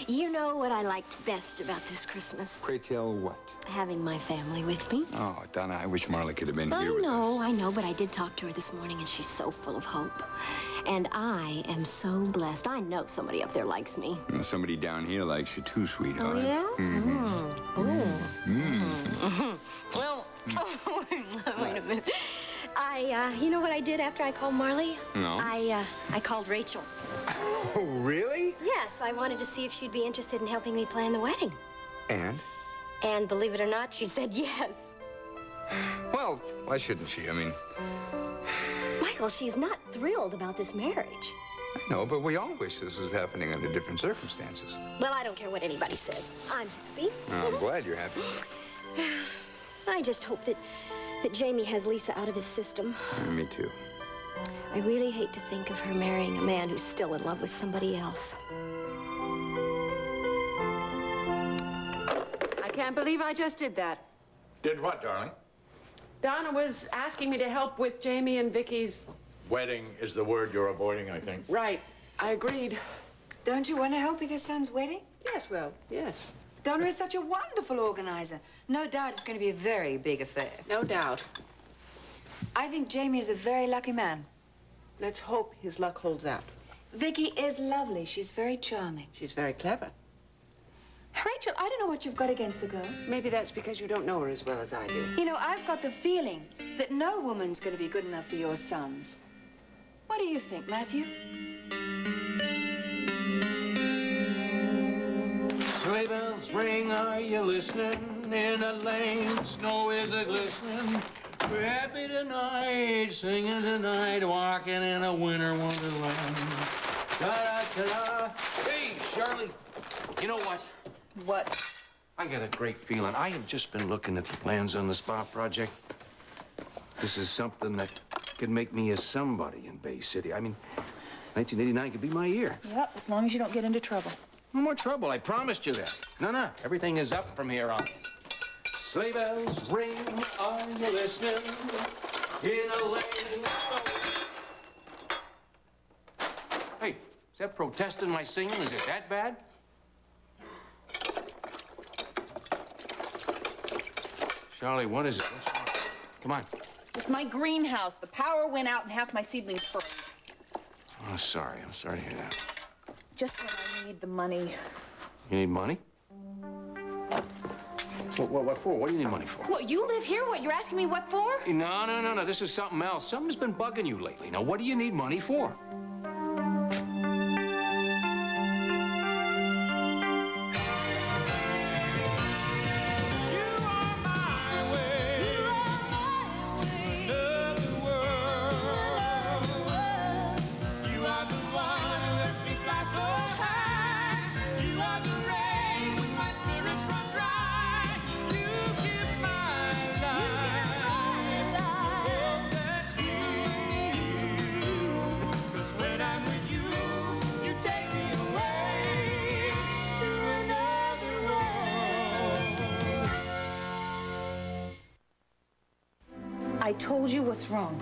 You know what I liked best about this Christmas? Pray tell what? Having my family with me. Oh, Donna, I wish Marla could have been here with us. I know, but I did talk to her this morning, and she's so full of hope. And I am so blessed. I know somebody up there likes me. And somebody down here likes you too, sweetheart. Oh, yeah? Well, wait a minute. You know what I did after I called Marley? No. I called Rachel. Oh, really? Yes, I wanted to see if she'd be interested in helping me plan the wedding. And? And believe it or not, she said yes. Well, why shouldn't she? I mean... Michael, she's not thrilled about this marriage. I know, but we all wish this was happening under different circumstances. Well, I don't care what anybody says. I'm happy. Oh, I'm glad you're happy. I just hope that Jamie has Lisa out of his system. Me too. I really hate to think of her marrying a man who's still in love with somebody else. I can't believe I just did that. Did what, darling? Donna was asking me to help with Jamie and Vicky's... Wedding is the word you're avoiding, I think. Right. I agreed. Don't you want to help with your son's wedding? Yes, well, yes. Donna is such a wonderful organizer. No doubt it's going to be a very big affair. No doubt. I think Jamie is a very lucky man. Let's hope his luck holds out. Vicky is lovely. She's very charming. She's very clever. Rachel, I don't know what you've got against the girl. Maybe that's because you don't know her as well as I do. You know, I've got the feeling that no woman's going to be good enough for your sons. What do you think, Matthew? Sleigh bells ring, are you listening? In a lane, snow is a-glistening. We're happy tonight, singing tonight, walking in a winter wonderland. Da-da-da-da. Hey, Charlie, you know what? What? I got a great feeling. I have just been looking at the plans on the spa project. This is something that could make me a somebody in Bay City. I mean, 1989 could be my year. Yep, as long as you don't get into trouble. No more trouble, I promised you that. No, everything is up from here on. Sleigh bells ring, are you listening? In a lane of snow. Hey, is that protesting my singing? Is it that bad? Charlie, what is it? What's wrong? Come on. It's my greenhouse. The power went out and half my seedlings burned. Oh, sorry. I'm sorry to hear that. Just when I need the money. You need money? What for? What do you need money for? What, you live here? What, you're asking me what for? No. This is something else. Something's been bugging you lately. Now, what do you need money for? I told you what's wrong.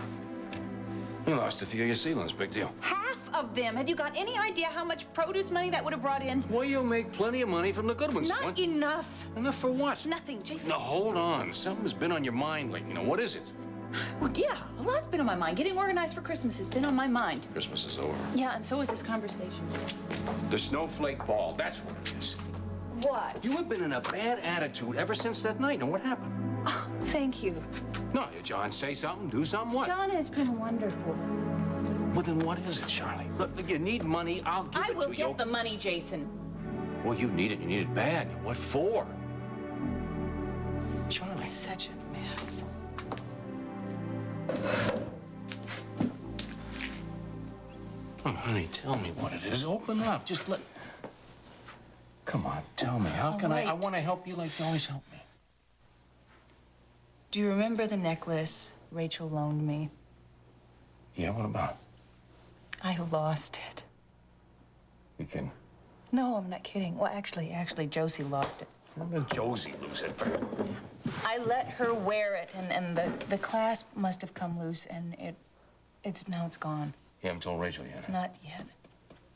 You lost a few of your seedlings. Big deal. Half of them. Have you got any idea how much produce money that would have brought in? Well, you'll make plenty of money from the good ones. Not enough. Enough for what? Nothing, Jason. Now, hold on. Something's been on your mind lately. Now, what is it? Well, yeah, a lot's been on my mind. Getting organized for Christmas has been on my mind. Christmas is over. Yeah, and so is this conversation. The snowflake ball. That's what it is. What? You have been in a bad attitude ever since that night. Now, what happened? Oh, thank you. No, John, say something, do something, what? John has been wonderful. Well, then what is it, Charlie? Look, you need money, I'll give it to you. I will get the money, Jason. Well, you need it bad. What for? Charlie. It's such a mess. Oh, honey, tell me what it is. Open up. Just let... Come on, tell me. How can I want to help you like you always help me. Do you remember the necklace Rachel loaned me? Yeah, what about? I lost it. You kidding? No, I'm not kidding. Well, actually, Josie lost it. When did Josie lose it? I let her wear it, and the clasp must have come loose, and it's gone. You haven't told Rachel yet? Not yet.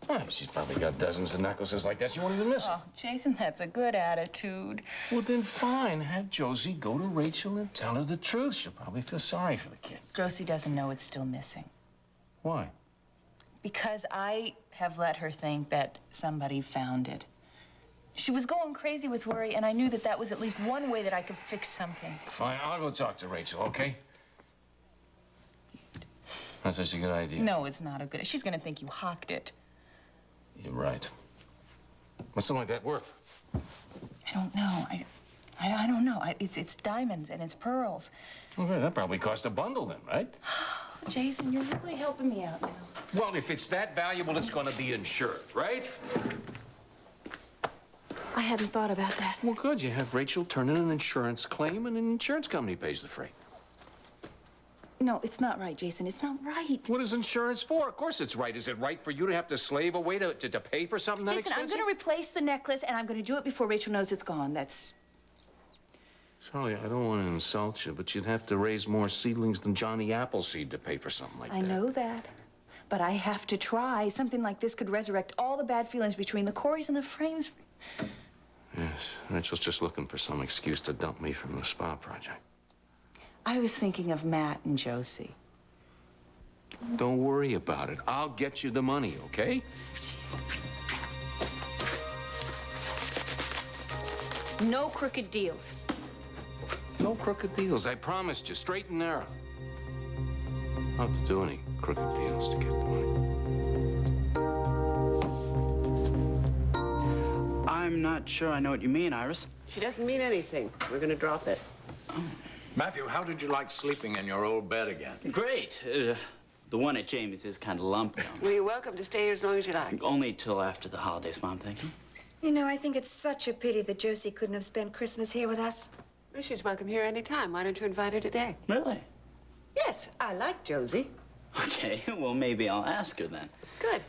Oh, she's probably got dozens of necklaces like that. She won't even miss it. Oh, Jason, that's a good attitude. Well, then fine. Have Josie go to Rachel and tell her the truth. She'll probably feel sorry for the kid. Josie doesn't know it's still missing. Why? Because I have let her think that somebody found it. She was going crazy with worry, and I knew that that was at least one way that I could fix something. Fine, I'll go talk to Rachel, okay? That's such a good idea. No, it's not a good... She's gonna think you hawked it. You're right. What's something like that worth? I don't know. I don't know. It's diamonds and it's pearls. Okay, that probably cost a bundle then, right? Jason, you're really helping me out now. Well, if it's that valuable, it's gonna be insured, right? I hadn't thought about that. Well, good. You have Rachel turn in an insurance claim, and an insurance company pays the freight. No, it's not right, Jason. It's not right. What is insurance for? Of course it's right. Is it right for you to have to slave away to pay for something that Jason, expensive? I'm gonna replace the necklace, and I'm gonna do it before Rachel knows it's gone. That's... Charlie, I don't want to insult you, but you'd have to raise more seedlings than Johnny Appleseed to pay for something like that. I know that. But I have to try. Something like this could resurrect all the bad feelings between the Coreys and the Frames. Yes, Rachel's just looking for some excuse to dump me from the spa project. I was thinking of Matt and Josie. Don't worry about it. I'll get you the money, okay? Jeez. No crooked deals. No crooked deals. I promised you, straight and narrow. I don't have to do any crooked deals to get the money. I'm not sure I know what you mean, Iris. She doesn't mean anything. We're gonna drop it. Matthew, how did you like sleeping in your old bed again? Great. The one at Jamie's is kind of lumpy. Well, you're welcome to stay here as long as you like. Only till after the holidays, Mom, thank you. You know, I think it's such a pity that Josie couldn't have spent Christmas here with us. Well, she's welcome here any time. Why don't you invite her today? Really? Yes, I like Josie. Okay, well, maybe I'll ask her then. Good.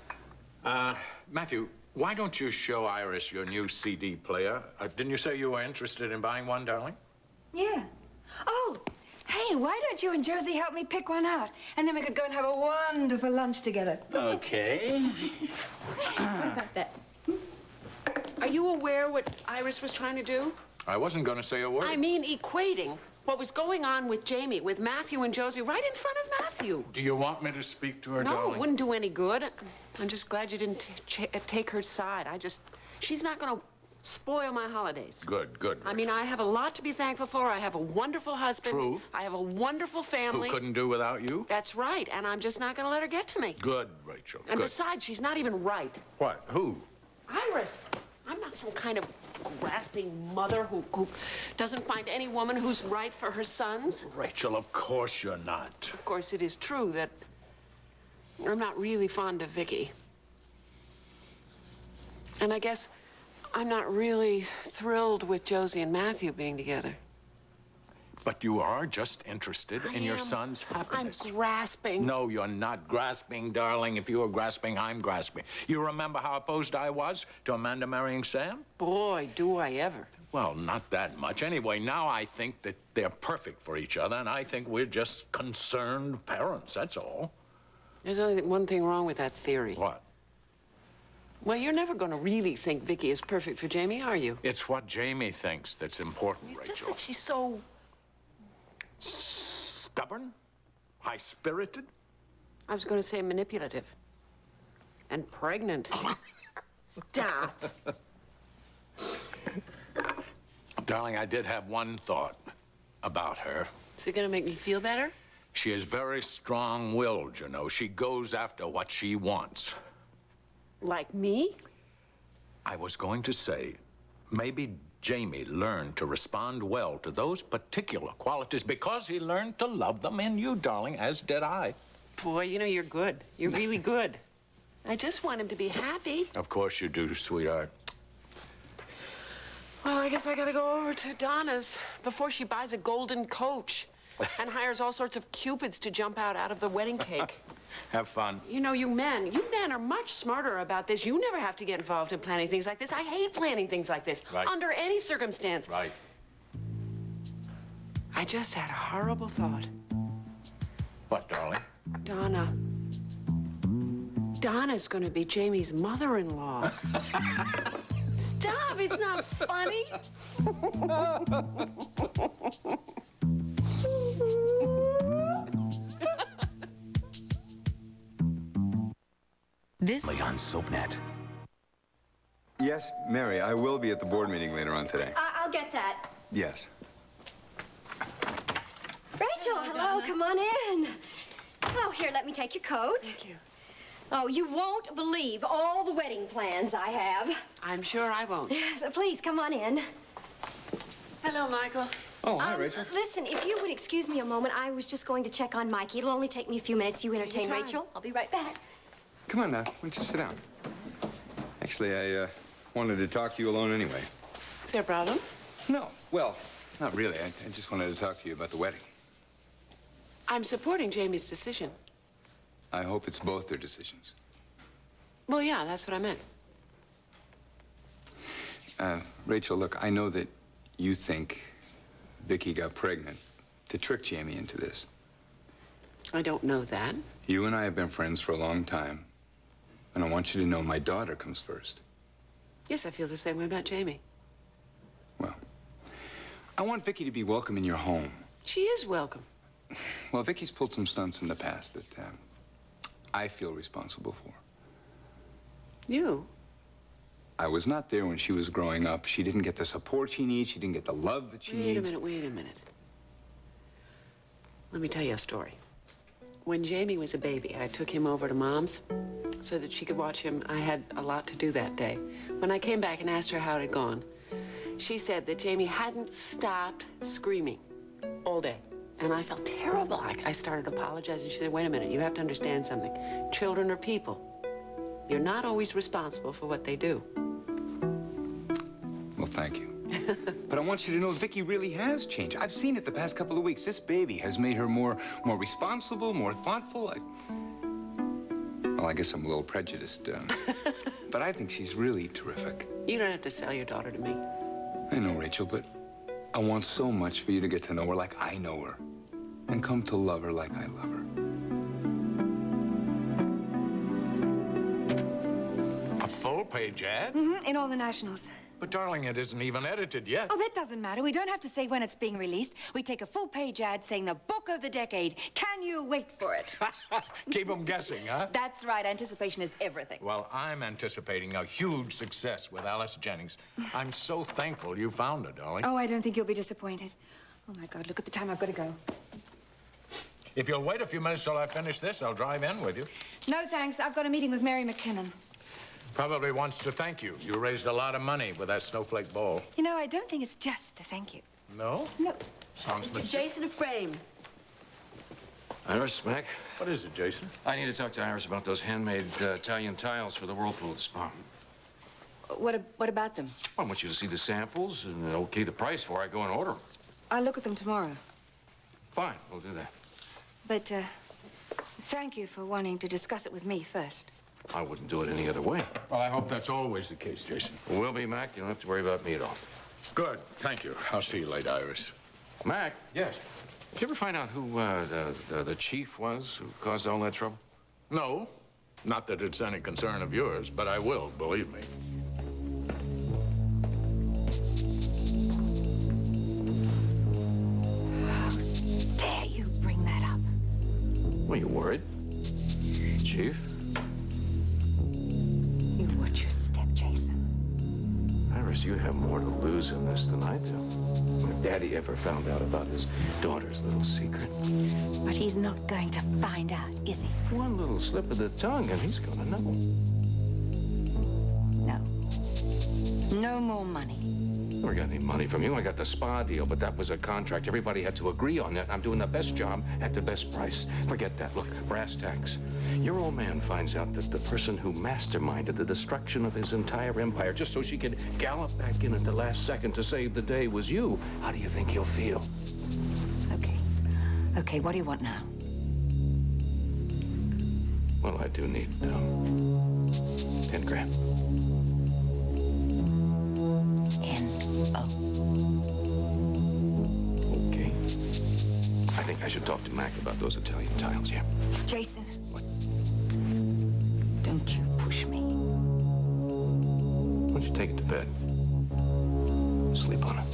Matthew, why don't you show Iris your new CD player? Didn't you say you were interested in buying one, darling? Yeah. Oh, hey, why don't you and Josie help me pick one out? And then we could go and have a wonderful lunch together. Okay. What about that? Are you aware what Iris was trying to do? I wasn't going to say a word. I mean, equating what was going on with Jamie, with Matthew and Josie, right in front of Matthew. Do you want me to speak to her, No, darling? it wouldn't do any good. I'm just glad you didn't take her side. She's not going to spoil my holidays. Good, good. I mean, I have a lot to be thankful for. I have a wonderful husband. True. I have a wonderful family. Who couldn't do without you? That's right, and I'm just not going to let her get to me. Good, Rachel, And good. besides, she's not even right. What? Who? Iris. I'm not some kind of grasping mother who doesn't find any woman who's right for her sons. Rachel, of course you're not. Of course, it is true that I'm not really fond of Vicky. And I guess I'm not really thrilled with Josie and Matthew being together. But you are just interested in your son's happiness. I'm grasping. No, you're not grasping, darling. If you were grasping, I'm grasping. You remember how opposed I was to Amanda marrying Sam? Boy, do I ever. Well, not that much. Anyway, now I think that they're perfect for each other, and I think we're just concerned parents, that's all. There's only one thing wrong with that theory. What? Well, you're never going to really think Vicky is perfect for Jamie, are you? It's what Jamie thinks that's important, It's Rachel. just that she's so... Stubborn? High-spirited? I was going to say manipulative. And pregnant. Stop. Darling, I did have one thought about her. Is it going to make me feel better? She is very strong-willed, you know. She goes after what she wants. Like me? I was going to say, maybe Jamie learned to respond well to those particular qualities because he learned to love them in you, darling, as did I. Boy, you know, you're good. You're really good. I just want him to be happy. Of course you do, sweetheart. Well, I guess I gotta go over to Donna's before she buys a golden coach and hires all sorts of cupids to jump out of the wedding cake. Have fun. You know, you men are much smarter about this. You never have to get involved in planning things like this. I hate planning things like this. Right. Under any circumstance. Right. I just had a horrible thought. What, darling? Donna. Donna's gonna be Jamie's mother-in-law. Stop, it's not funny. This on SoapNet. Yes, Mary, I will be at the board meeting later on today. I'll get that. Yes. Rachel, hello, come on in. Oh, here, let me take your coat. Thank you. Oh, you won't believe all the wedding plans I have. I'm sure I won't. So please, come on in. Hello, Michael. Oh, hi, Rachel. Listen, if you would excuse me a moment, I was just going to check on Mikey. It'll only take me a few minutes. You entertain time. Rachel. I'll be right back. Come on now. Why don't you sit down? Actually, I wanted to talk to you alone anyway. Is there a problem? No. Well, not really. I just wanted to talk to you about the wedding. I'm supporting Jamie's decision. I hope it's both their decisions. Well, yeah, that's what I meant. Rachel, look, I know that you think Vicky got pregnant to trick Jamie into this. I don't know that. You and I have been friends for a long time, and I want you to know my daughter comes first. Yes, I feel the same way about Jamie. Well, I want Vicky to be welcome in your home. She is welcome. Well, Vicky's pulled some stunts in the past that I feel responsible for. You? I was not there when she was growing up. She didn't get the support she needs. She didn't get the love that she needs. Wait a minute. Let me tell you a story. When Jamie was a baby, I took him over to Mom's so that she could watch him. I had a lot to do that day. When I came back and asked her how it had gone, she said that Jamie hadn't stopped screaming all day. And I felt terrible. I started apologizing. She said, wait a minute, you have to understand something. Children are people. You're not always responsible for what they do. Well, thank you. But I want you to know Vicky really has changed. I've seen it the past couple of weeks. This baby has made her more responsible, more thoughtful. Well, I guess I'm a little prejudiced. But I think she's really terrific. You don't have to sell your daughter to me. I know, Rachel, but I want so much for you to get to know her like I know her and come to love her like I love her. A full-page ad? In all the nationals. But, darling, it isn't even edited yet. Oh, that doesn't matter. We don't have to say when it's being released. We take a full-page ad saying the book of the decade. Can you wait for it? Keep them guessing, huh? That's right. Anticipation is everything. Well, I'm anticipating a huge success with Alice Jennings. I'm so thankful you found her, darling. Oh, I don't think you'll be disappointed. Oh, my God, look at the time. I've got to go. If you'll wait a few minutes till I finish this, I'll drive in with you. No, thanks. I've got a meeting with Mary McKinnon. Probably wants to thank you. You raised a lot of money with that snowflake ball. You know, I don't think it's just to thank you. No? No. Sounds mysterious. Jason, a frame. Iris, Mac, What is it, Jason? I need to talk to Iris about those handmade Italian tiles for the whirlpool spa. What about them? I want you to see the samples and okay the price before I go and order them. I'll look at them tomorrow. Fine, we'll do that. But, thank you for wanting to discuss it with me first. I wouldn't do it any other way. Well, I hope that's always the case, Jason. Will be, Mac. You don't have to worry about me at all. Good. Thank you. I'll see you later, Iris. Mac, Yes. did you ever find out who the chief was who caused all that trouble? No. Not that it's any concern of yours, but I will, believe me. Dare you bring that up? Were you worried? Chief? You watch your step, Jason. Iris, you have more to lose in this than I do. If Daddy ever found out about his daughter's little secret. But he's not going to find out, is he? One little slip of the tongue and he's gonna know. No. No more money. I never got any money from you. I got the spa deal, but that was a contract. Everybody had to agree on that. I'm doing the best job at the best price. Forget that. Look, brass tacks. Your old man finds out that the person who masterminded the destruction of his entire empire just so she could gallop back in at the last second to save the day was you. How do you think he'll feel? Okay. Okay, what do you want now? Well, I do need 10 grand. N-O. Okay. I think I should talk to Mac about those Italian tiles, yeah? Jason. What? Don't you take it to bed? Sleep on it.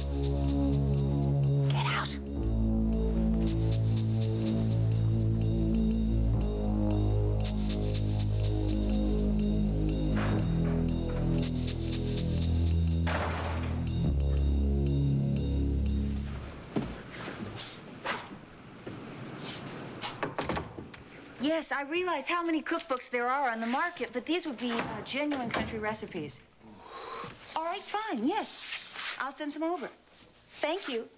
Get out. Yes, I realize how many cookbooks there are on the market, but these would be genuine country recipes. All right, fine, yes. I'll send some over. Thank you.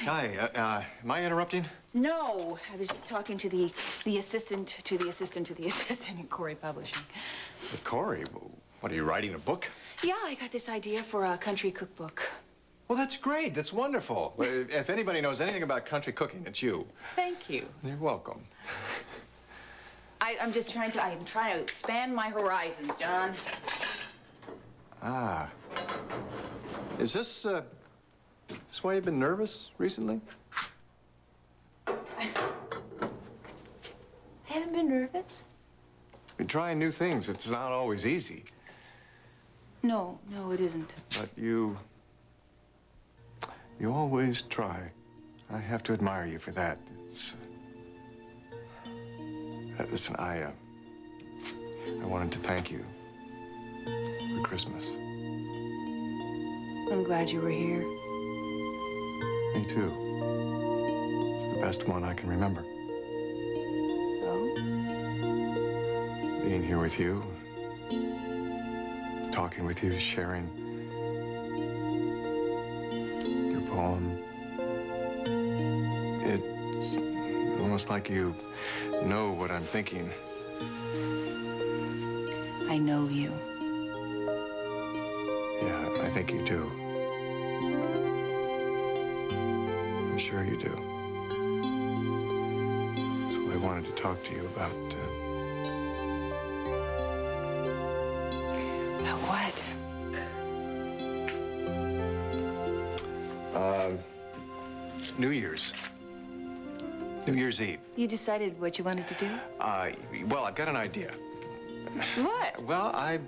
Hi, am I interrupting? No, I was just talking to the assistant to the assistant to the assistant at Corey Publishing. But Corey, what, are you writing a book? Yeah, I got this idea for a country cookbook. Well, that's great. That's wonderful. If anybody knows anything about country cooking, it's you. Thank you. You're welcome. I'm trying to expand my horizons, John. Ah. Is this why you've been nervous recently? I haven't been nervous. You're trying new things. It's not always easy. No, it isn't. But you always try. I have to admire you for that. Listen, I wanted to thank you for Christmas. I'm glad you were here. Me too. It's the best one I can remember. Oh? Being here with you, talking with you, sharing your poem. It's almost like you know what I'm thinking. I know you. Yeah, I think you do. I'm sure you do. That's what I wanted to talk to you about. About what? New Year's. New Year's Eve. You decided what you wanted to do? Well, I've got an idea. What? Well, I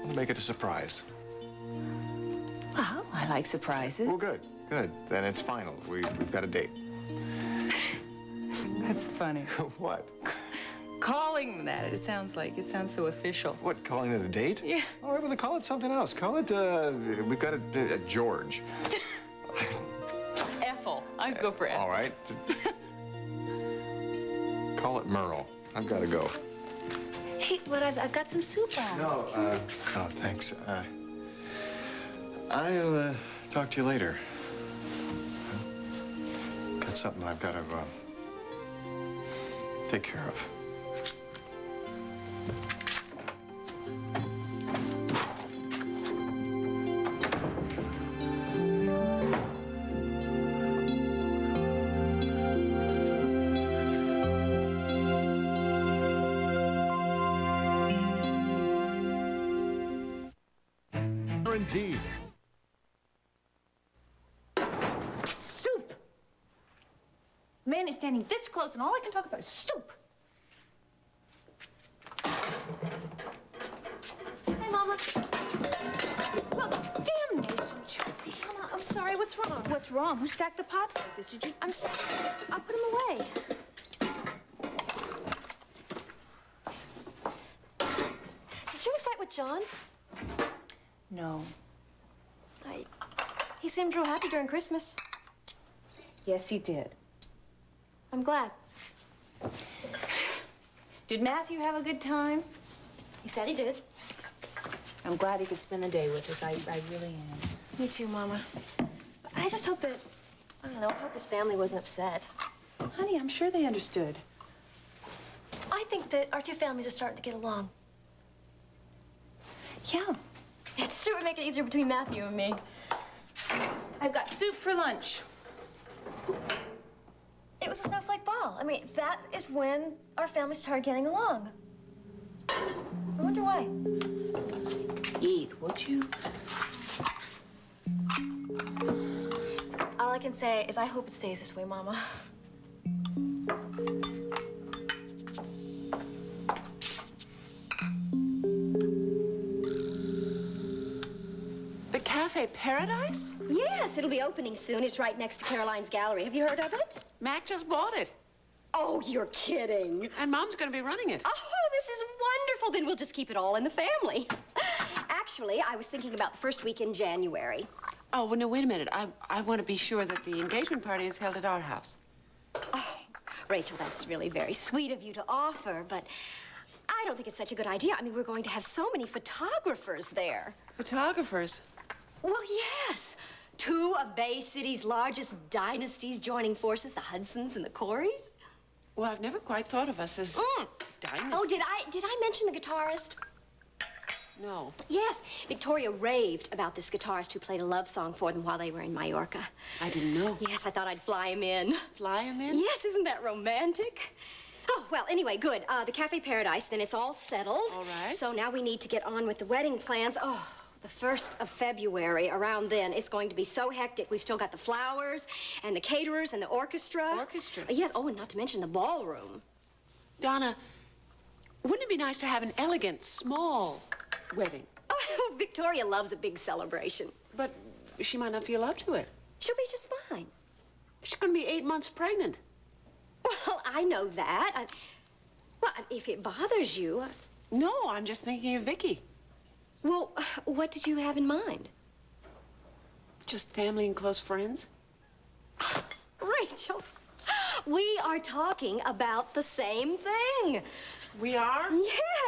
want to make it a surprise. Well, I like surprises. Well, good. Then it's final. We've got a date. That's funny. What? Calling that, it sounds so official. What, calling it a date? Yeah. All right, well, then call it something else. Call it, we've got a George. Ethel. I'd go for Ethel. All right. Call it Merle. I've got to go. Hey, but I've got some soup on. No, oh, thanks. I'll talk to you later. Got something I've got to take care of. Guaranteed. Soup! Man is standing this close, and all I can talk about is soup. Hi, Mama. Well, damnation, Chelsea. Mama, I'm sorry. What's wrong? What's wrong? Who stacked the pots like this? Did you? I'm sorry. I'll put them away. Did you ever fight with John? No. He seemed real happy during Christmas. Yes, he did. I'm glad. Did Matthew have a good time? He said he did. I'm glad he could spend the day with us. I really am. Me too, Mama. I just hope that, I don't know, I hope his family wasn't upset. Honey, I'm sure they understood. I think that our two families are starting to get along. Yeah. It sure would make it easier between Matthew and me. I've got soup for lunch. It was a snowflake ball. I mean, that is when our families started getting along. I wonder why. Eat, would you? All I can say is I hope it stays this way, Mama. Cafe Paradise? Yes, it'll be opening soon. It's right next to Caroline's Gallery. Have you heard of it? Mac just bought it. Oh, you're kidding. And Mom's going to be running it. Oh, this is wonderful. Then we'll just keep it all in the family. Actually, I was thinking about the first week in January. Oh, well, no, wait a minute. I want to be sure that the engagement party is held at our house. Oh, Rachel, that's really very sweet of you to offer, but I don't think it's such a good idea. I mean, we're going to have so many photographers there. Photographers? Well, yes. 2 of Bay City's largest dynasties joining forces, the Hudsons and the Coreys. Well, I've never quite thought of us as dynasty. Oh, did I mention the guitarist? No. Yes, Victoria raved about this guitarist who played a love song for them while they were in Mallorca. I didn't know. Yes, I thought I'd fly him in. Fly him in? Yes, isn't that romantic? Oh, well, anyway, good. The Cafe Paradise, then it's all settled. All right. So now we need to get on with the wedding plans. Oh, the 1st of February, around then, it's going to be so hectic. We've still got the flowers and the caterers and the orchestra. Orchestra? Yes, oh, and not to mention the ballroom. Donna, wouldn't it be nice to have an elegant, small wedding? Oh, Victoria loves a big celebration. But she might not feel up to it. She'll be just fine. She's going to be 8 months pregnant. Well, I know that. Well, if it bothers you... No, I'm just thinking of Vicky. Well, what did you have in mind? Just family and close friends. Rachel, we are talking about the same thing. We are?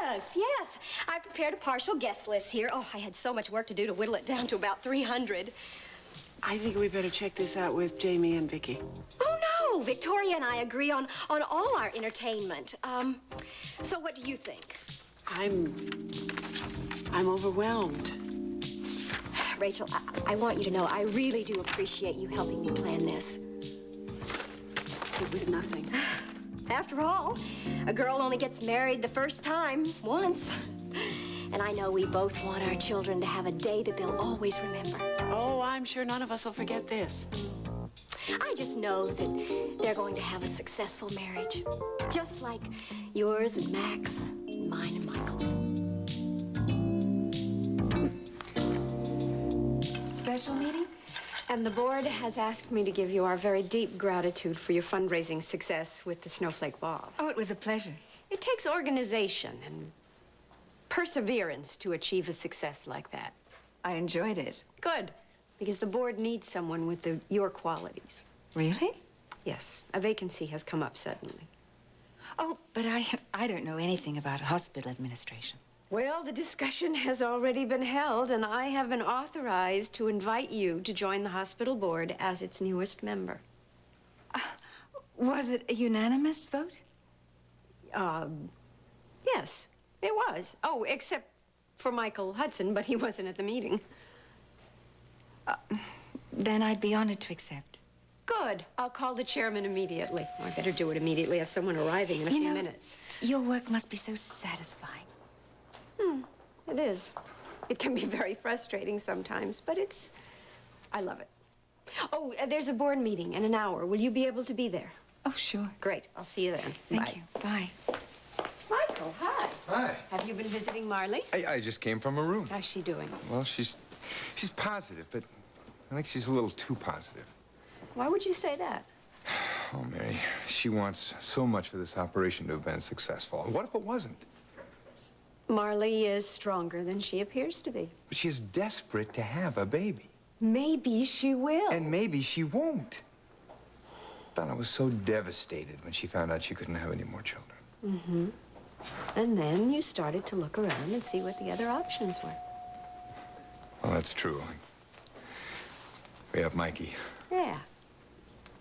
Yes, yes. I prepared a partial guest list here. Oh, I had so much work to do to whittle it down to about 300. I think we better check this out with Jamie and Vicky. Oh, no. Victoria and I agree on all our entertainment. So what do you think? I'm overwhelmed. Rachel, I want you to know I really do appreciate you helping me plan this. It was nothing. After all, a girl only gets married the first time, once. And I know we both want our children to have a day that they'll always remember. Oh, I'm sure none of us will forget this. I just know that they're going to have a successful marriage. Just like yours and Max, and mine and Michael's. Special meeting? And the board has asked me to give you our very deep gratitude for your fundraising success with the Snowflake Ball. Oh, it was a pleasure. It takes organization and perseverance to achieve a success like that. I enjoyed it. Good, because the board needs someone with your qualities. Really? Yes, a vacancy has come up suddenly. Oh, but I don't know anything about hospital administration. Well, the discussion has already been held, and I have been authorized to invite you to join the hospital board as its newest member. Was it a unanimous vote? Yes, it was. Oh, except for Michael Hudson, but he wasn't at the meeting. Then I'd be honored to accept. Good. I'll call the chairman immediately. I better do it immediately. I have someone arriving in a few minutes. Your work must be so satisfying. It is. It can be very frustrating sometimes, but I love it. Oh, there's a board meeting in an hour. Will you be able to be there? Oh, sure. Great. I'll see you then. Thank you. Bye. Michael, hi. Hi. Have you been visiting Marley? I just came from her room. How's she doing? Well, she's positive, but I think she's a little too positive. Why would you say that? Oh, Mary, she wants so much for this operation to have been successful. What if it wasn't? Marley is stronger than she appears to be. But she's desperate to have a baby. Maybe she will. And maybe she won't. Donna was so devastated when she found out she couldn't have any more children. Mm-hmm. And then you started to look around and see what the other options were. Well, that's true. We have Mikey. Yeah.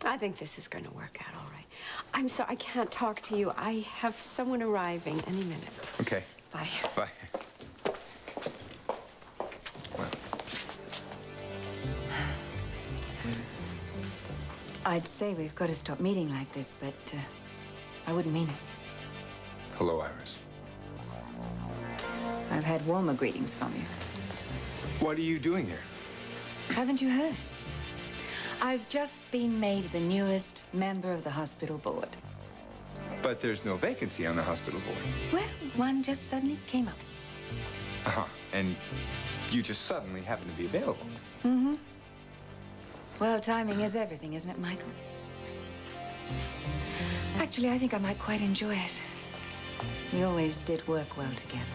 I think this is going to work out all right. I'm sorry, I can't talk to you. I have someone arriving any minute. Okay. Bye. Bye. Well. I'd say we've got to stop meeting like this, but I wouldn't mean it. Hello, Iris. I've had warmer greetings from you. What are you doing here? Haven't you heard? I've just been made the newest member of the hospital board. But there's no vacancy on the hospital board. Well, one just suddenly came up. Uh-huh. And you just suddenly happen to be available. Mm-hmm. Well, timing is everything, isn't it, Michael? Actually, I think I might quite enjoy it. We always did work well together.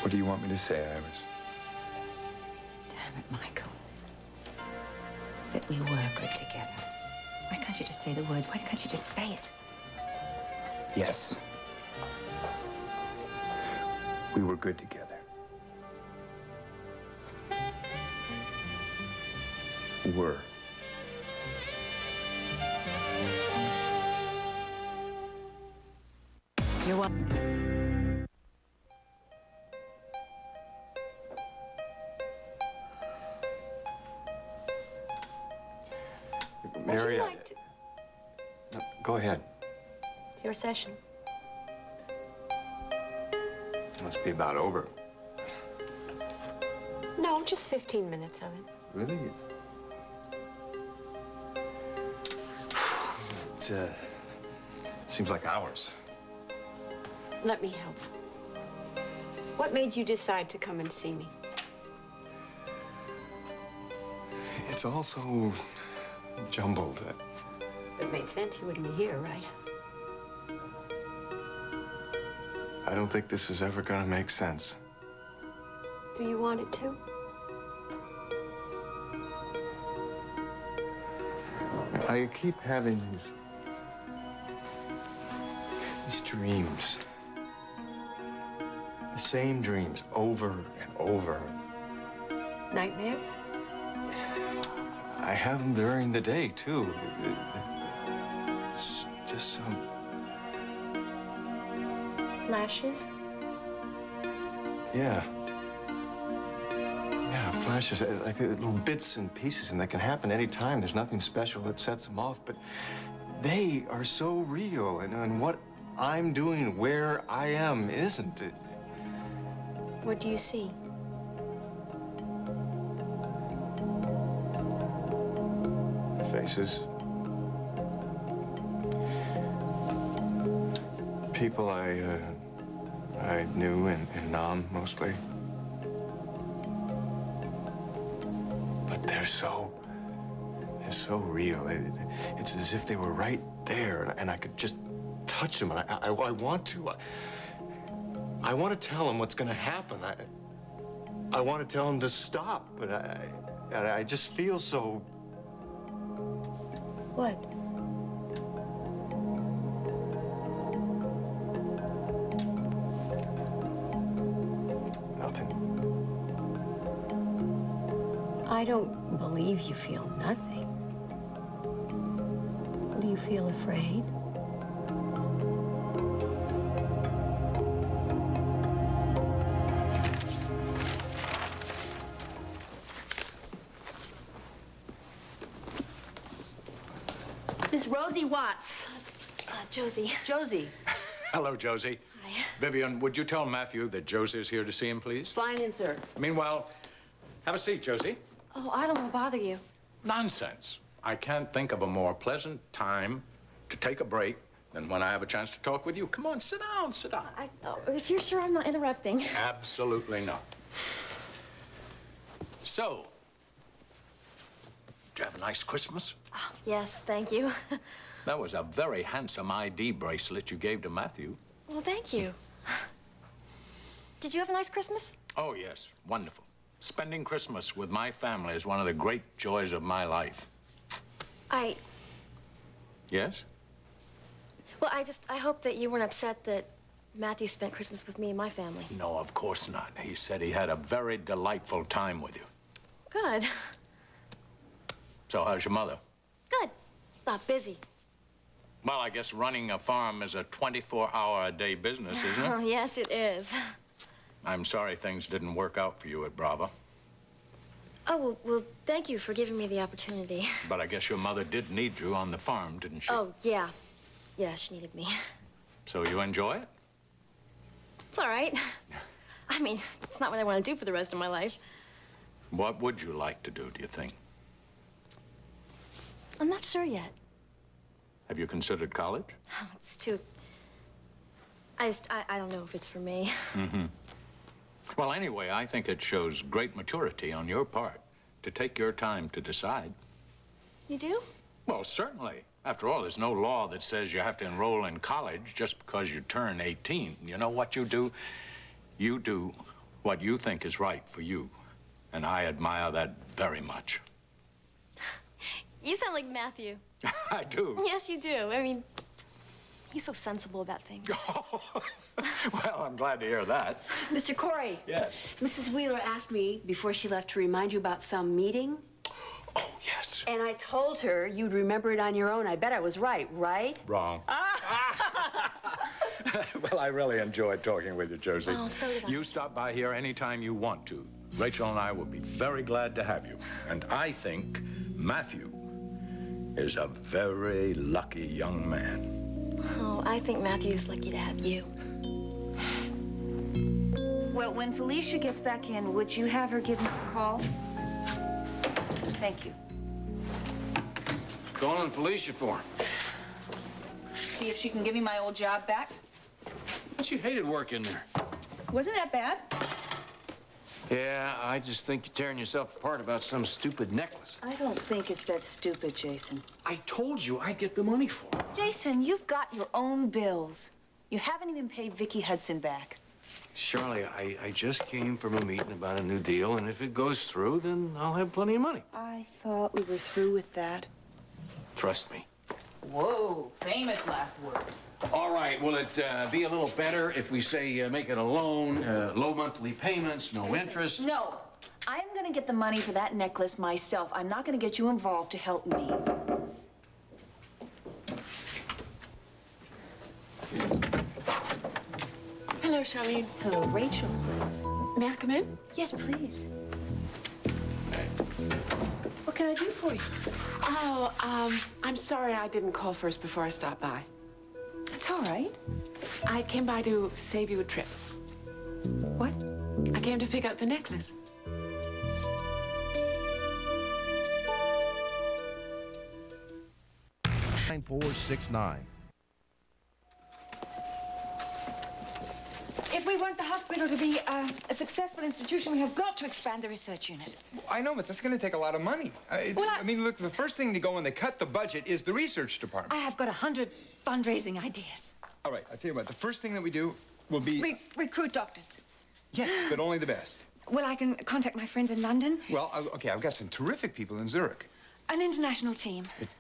What do you want me to say, Iris? Damn it, Michael. That we were good together. Why can't you just say the words? Why can't you just say it? Yes. We were good together. Were. You're welcome. Mary, like to... No, go ahead. It's your session. It must be about over. No, just 15 minutes of it. Really? It seems like hours. Let me help. What made you decide to come and see me? It's all so jumbled. It made sense. You wouldn't be here, right? I don't think this is ever gonna make sense. Do you want it to? I keep having these dreams. The same dreams over and over. Nightmares? I have them during the day, too. It's just so... Flashes? Yeah. Yeah, flashes, like little bits and pieces, and they can happen any time. There's nothing special that sets them off, but they are so real, and what I'm doing, where I am, isn't it? What do you see? Faces. People I knew in Nam, mostly. But they're so real. It's as if they were right there, and I could just touch them. I want to. I want to tell them what's going to happen. I want to tell them to stop, but I just feel so... What? Nothing. I don't believe you feel nothing. Do you feel afraid? Miss Rosie Watts. Josie. Josie. Hello, Josie. Hi. Vivian, would you tell Matthew that Josie is here to see him, please? Fine in, sir. Meanwhile, have a seat, Josie. Oh, I don't want to bother you. Nonsense. I can't think of a more pleasant time to take a break than when I have a chance to talk with you. Come on, sit down, sit down. If you're sure I'm not interrupting. Absolutely not. So, did you have a nice Christmas? Oh, yes, thank you. That was a very handsome ID bracelet you gave to Matthew. Well, thank you. Did you have a nice Christmas? Oh, yes, wonderful. Spending Christmas with my family is one of the great joys of my life. Yes? Well, I hope that you weren't upset that Matthew spent Christmas with me and my family. No, of course not. He said he had a very delightful time with you. Good. So how's your mother? Good. Not busy. Well, I guess running a farm is a 24-hour-a-day business, isn't Oh, it? yes, it is. I'm sorry things didn't work out for you at Brava. Oh, well, thank you for giving me the opportunity. But I guess your mother did need you on the farm, didn't she? Oh, yeah. Yeah, she needed me. So you enjoy it? It's all right. I mean, it's not what I want to do for the rest of my life. What would you like to do, do you think? I'm not sure yet. Have you considered college? Oh, it's too... I don't know if it's for me. Mm-hmm. Well, anyway, I think it shows great maturity on your part to take your time to decide. You do? Well, certainly. After all, there's no law that says you have to enroll in college just because you turn 18. You know what you do? You do what you think is right for you. And I admire that very much. You sound like Matthew. I do. Yes, you do. I mean, he's so sensible about things. Well, I'm glad to hear that. Mr. Corey. Yes. Mrs. Wheeler asked me before she left to remind you about some meeting. Oh, yes. And I told her you'd remember it on your own. I bet I was right, right? Wrong. Well, I really enjoyed talking with you, Josie. Oh, so did I. You stop by here anytime you want to. Rachel and I will be very glad to have you. And I think Matthew is a very lucky young man. Oh, I think Matthew's lucky to have you. Well, when Felicia gets back in, would you have her give me a call? Thank you. Calling Felicia for? See if she can give me my old job back. But you hated working there. Wasn't that bad? Yeah, I just think you're tearing yourself apart about some stupid necklace. I don't think it's that stupid, Jason. I told you I'd get the money for it. Jason, you've got your own bills. You haven't even paid Vicky Hudson back. Shirley, I just came from a meeting about a new deal, and if it goes through, then I'll have plenty of money. I thought we were through with that. Trust me. Whoa, famous last words. All right, will it be a little better if we say make it a loan, low monthly payments, no interest? No, I'm gonna get the money for that necklace myself. I'm not gonna get you involved to help me. Hello, Charlene. Hello, Rachel. May I come in? Yes, please. What can I do for you? Oh, I'm sorry I didn't call first before I stopped by. It's all right. I came by to save you a trip. What? I came to pick up the necklace. Nine 469. If we want the hospital to be a successful institution, we have got to expand the research unit. I know, but that's going to take a lot of money. I mean, look, the first thing to go when they cut the budget is the research department. I have got 100 fundraising ideas. All right, I'll tell you what. The first thing that we do will be... Recruit doctors. Yes, but only the best. Well, I can contact my friends in London. Well, okay, I've got some terrific people in Zurich. An international team. It's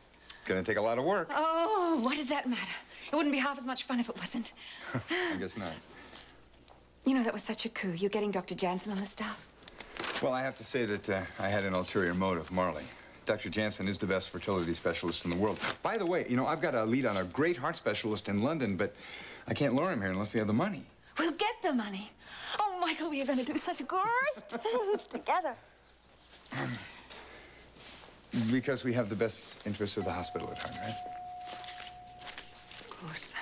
going to take a lot of work. Oh, what does that matter? It wouldn't be half as much fun if it wasn't. I guess not. You know, that was such a coup. You're getting Dr. Jansen on the staff. Well, I have to say that I had an ulterior motive, Marley. Dr. Jansen is the best fertility specialist in the world. By the way, you know, I've got a lead on a great heart specialist in London, but I can't lure him here unless we have the money. We'll get the money. Oh, Michael, we are going to do such great things together. Because we have the best interests of the hospital at heart, right? Of course.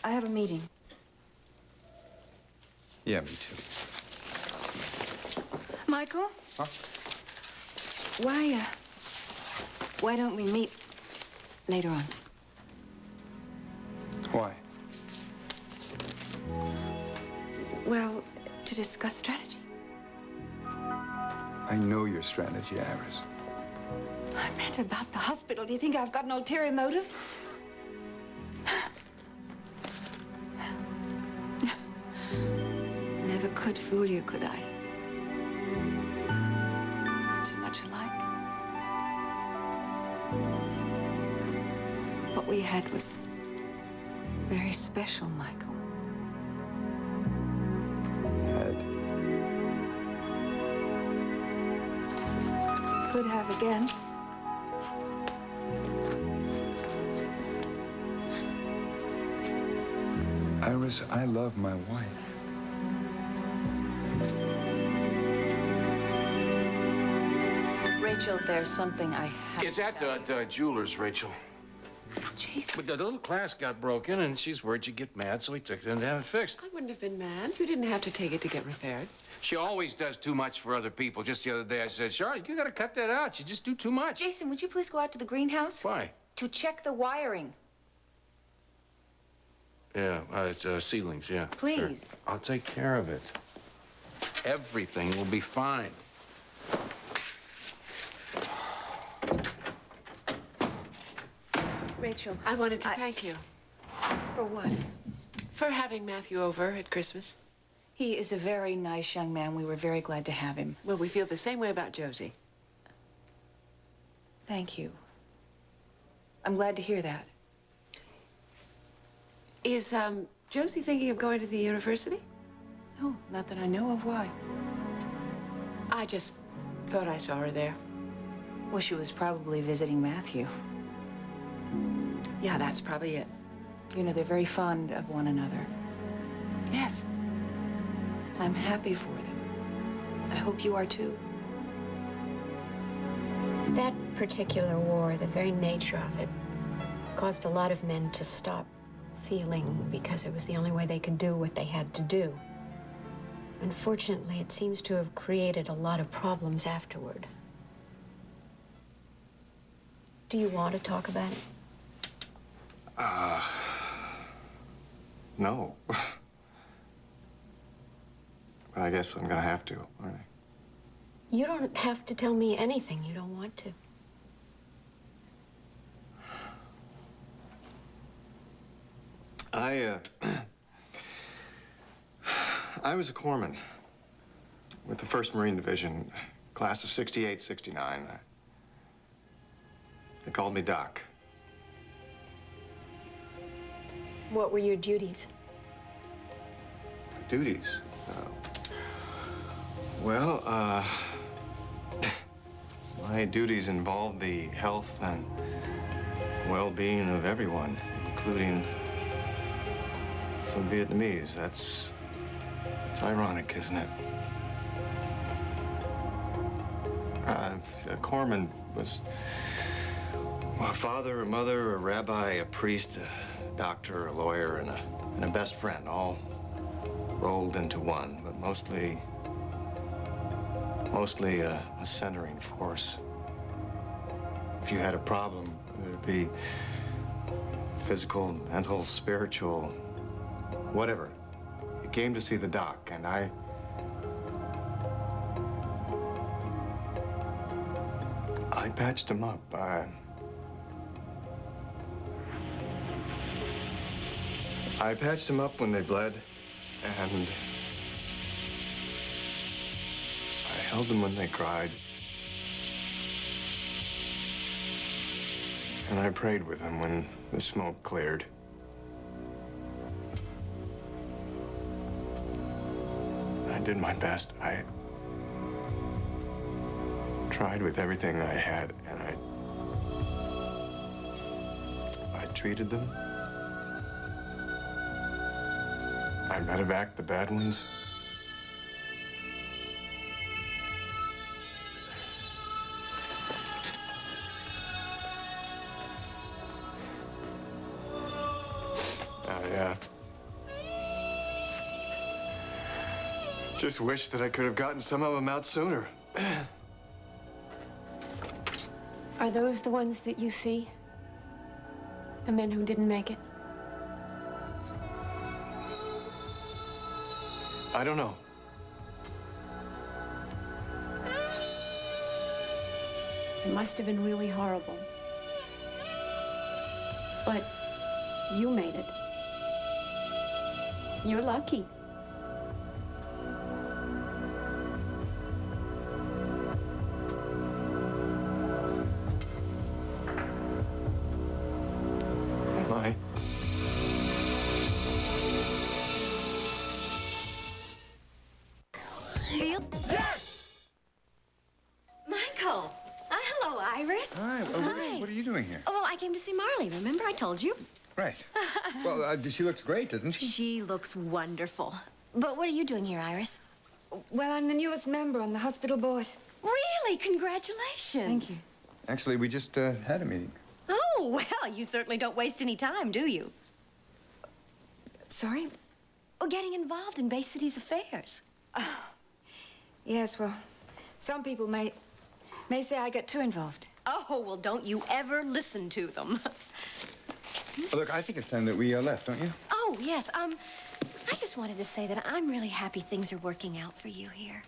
I have a meeting. Yeah, me too. Michael? Huh? Why don't we meet later on? Why? Well, to discuss strategy. I know your strategy, Iris. I meant about the hospital. Do you think I've got an ulterior motive? Never could fool you, could I? Too much alike. What we had was very special, Michael. Could have again. Iris, I love my wife. Rachel, there's something I have. It's at the jeweler's, Rachel. Jeez. But the little glass got broken, and she's worried you'd get mad, so we took it in to have it fixed. I wouldn't have been mad. You didn't have to take it to get repaired. She always does too much for other people. Just the other day, I said, Charlotte, you gotta cut that out. You just do too much. Jason, would you please go out to the greenhouse? Why? To check the wiring. Yeah, it's ceilings, yeah. Please. Sure. I'll take care of it. Everything will be fine. Rachel, I wanted to thank you. For what? For having Matthew over at Christmas. He is a very nice young man. We were very glad to have him. Well, we feel the same way about Josie. Thank you. I'm glad to hear that. Is, Josie thinking of going to the university? No, not that I know of. Why? I just thought I saw her there. Well, she was probably visiting Matthew. Yeah, that's probably it. You know, they're very fond of one another. Yes. I'm happy for them. I hope you are too. That particular war, the very nature of it, caused a lot of men to stop feeling because it was the only way they could do what they had to do. Unfortunately, it seems to have created a lot of problems afterward. Do you want to talk about it? No. But I guess I'm gonna have to, aren't I? You don't have to tell me anything you don't want to. I was a corpsman with the 1st Marine Division, class of 68, 69. They called me Doc. What were your duties? Duties? Well, my duties involved the health and well-being of everyone, including some Vietnamese. It's ironic, isn't it? A corpsman was a father, a mother, a rabbi, a priest, a doctor, a lawyer, and a best friend, all rolled into one, but mostly a centering force. If you had a problem, it'd be physical, mental, spiritual, whatever. You came to see the doc, and I patched him up. I patched them up when they bled, and I held them when they cried. And I prayed with them when the smoke cleared. I did my best. I tried with everything I had, and I treated them. I medevaced the bad ones. Just wish that I could have gotten some of them out sooner. Are those the ones that you see? The men who didn't make it? I don't know. It must have been really horrible. But you made it. You're lucky. Am I? Yes! Michael! Hello, Iris. Hi. Hi. What are you doing here? Oh, well, I came to see Marley. Remember I told you? Right. Well, she looks great, doesn't she? She looks wonderful. But what are you doing here, Iris? Well, I'm the newest member on the hospital board. Really? Congratulations. Thank you. Actually, we just had a meeting. Oh, well, you certainly don't waste any time, do you? Sorry? Oh, getting involved in Bay City's affairs. Yes, well, some people may say I get too involved. Oh, well, don't you ever listen to them. Look, I think it's time that we left, don't you? Oh, Oh, yes, I just wanted to say that I'm really happy things are working out for you here.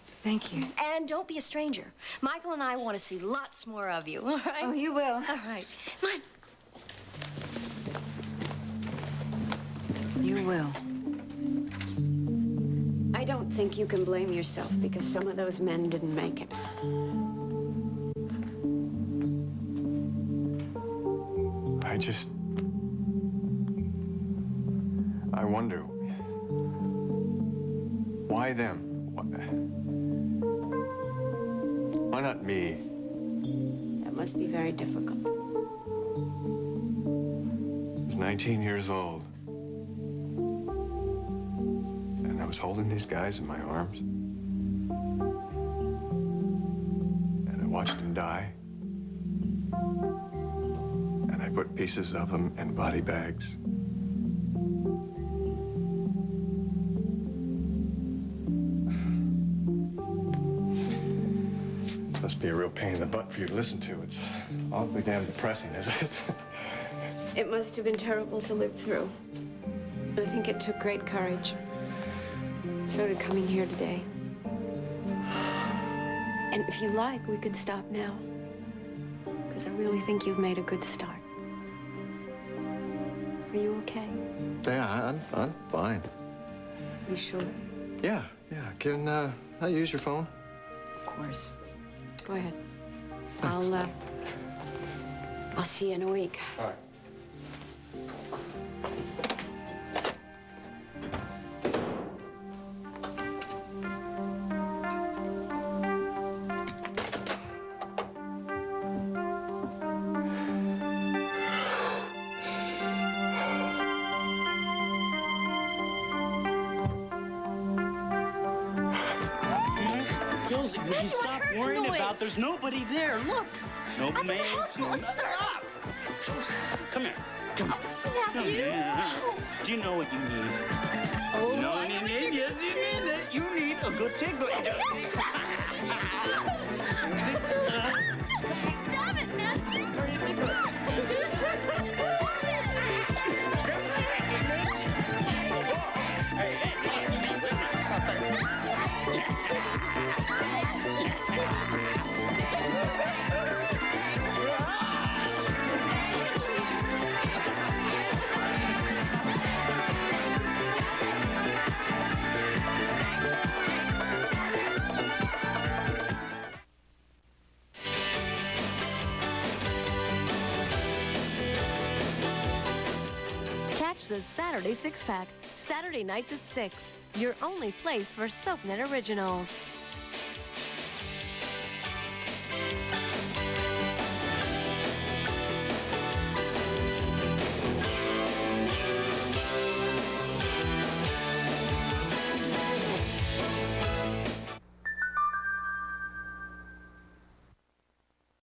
Thank you. And don't be a stranger. Michael and I want to see lots more of you, all right? Oh, you will. All right. Come on. You will. I don't think you can blame yourself because some of those men didn't make it. I wonder, why them? Why not me? That must be very difficult. I was 19 years old. And I was holding these guys in my arms. And I watched them die. And I put pieces of them in body bags. This must be a real pain in the butt for you to listen to. It's awfully damn depressing, isn't it? It must have been terrible to live through. I think it took great courage. So did coming here today. And if you like, we could stop now. Because I really think you've made a good start. Are you okay? Yeah, I'm fine. You sure? Yeah. Can I use your phone? Of course. Go ahead. I'll see you in a week. All right. Josie, would you stop worrying about? There's nobody there. Look. No maids. No stuff. Josie, come here. Come on. Come here. Do you know what you need? Oh, no, you need. Yes, you need it. You need a good tickler, Josie. Stop it, man! Catch the Saturday Six Pack, Saturday nights at 6. Your only place for SoapNet originals.